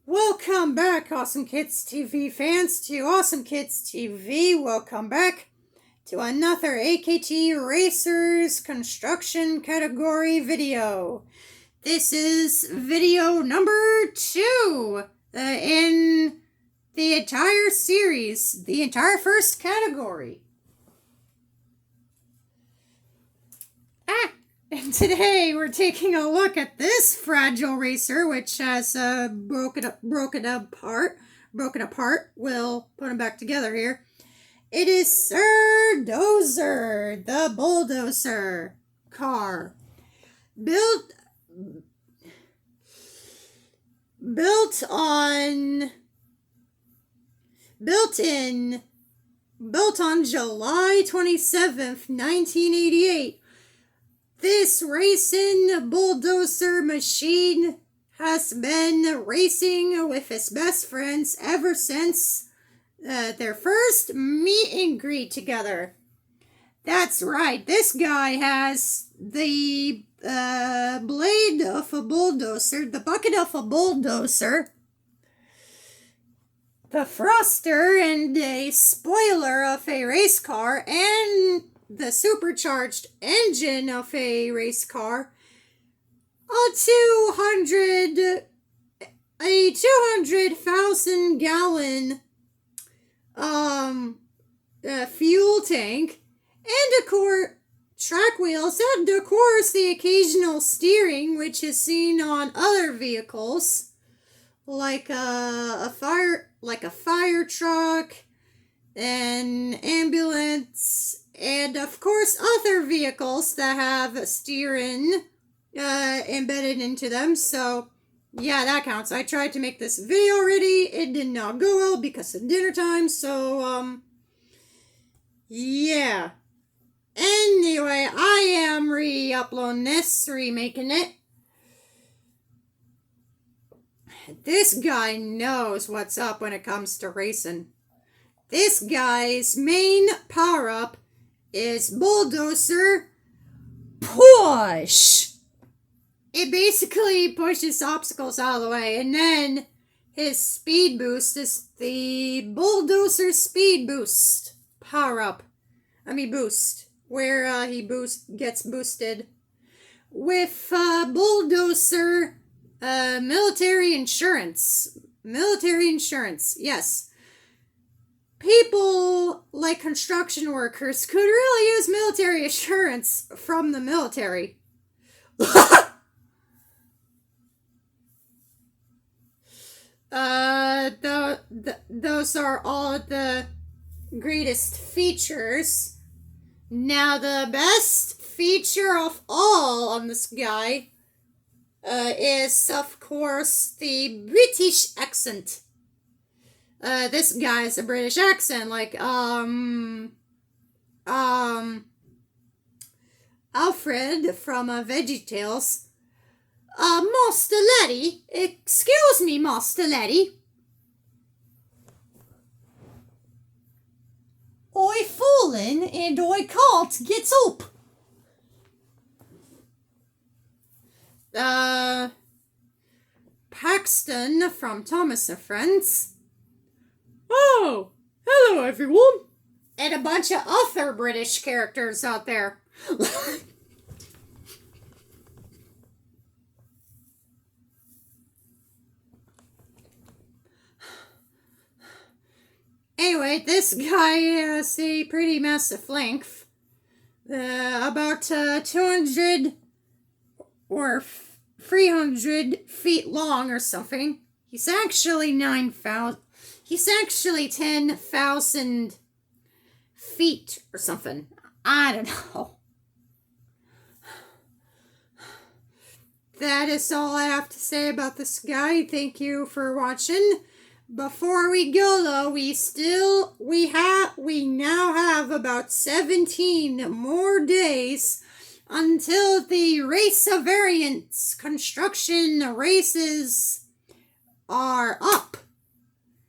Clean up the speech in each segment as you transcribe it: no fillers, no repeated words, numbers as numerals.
Welcome back, Awesome Kids TV fans, to Awesome Kids TV. Welcome back to another AKT Racers construction category video. This is video number 2 in the entire series, the entire first category. And today we're taking a look at this fragile racer, which has broken apart. We'll put them back together here. It is Sir Dozer, the bulldozer car, built on July 27th, 1988. This racing bulldozer machine has been racing with his best friends ever since their first meet and greet together. That's right, this guy has the blade of a bulldozer, the bucket of a bulldozer, the thruster and a spoiler of a race car, and the supercharged engine of a race car, a 200,000 gallon fuel tank, and track wheels, and of course the occasional steering, which is seen on other vehicles like a fire truck, an ambulance, and of course other vehicles that have steering embedded into them. So yeah, that counts. I tried to make this video already. It did not go well because of dinner time. So yeah. Anyway, I am re-uploading this, remaking it. This guy knows what's up when it comes to racing. This guy's main power-up is bulldozer push. It basically pushes obstacles out of the way, and then his speed boost is the bulldozer speed boost power-up. Boost, where he gets boosted with bulldozer military insurance. Military insurance, yes. People like construction workers could really use military insurance from the military. Those are all the greatest features. Now, the best feature of all on this guy is, of course, the British accent. This guy's a British accent, like, Alfred from VeggieTales. Master Laddie, excuse me, Master Laddie. I fallen and I can't get up. Paxton from Thomas and Friends. Oh, hello everyone. And a bunch of other British characters out there. Anyway, this guy has a pretty massive length. About 200 or 300 feet long or something. He's actually 10,000 feet or something. I don't know. That is all I have to say about this guy. Thank you for watching. Before we go though, we now have about 17 more days until the Race of Variants construction races are up.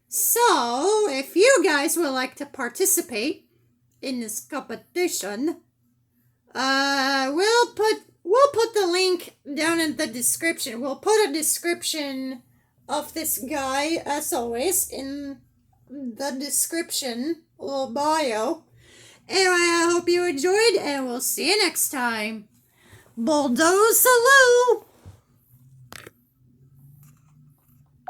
So, if you guys would like to participate in this competition, we'll put the link down in the description. We'll put a description of this guy, as always, in the description, little bio. Anyway, I hope you enjoyed, and we'll see you next time. Bulldoze salute!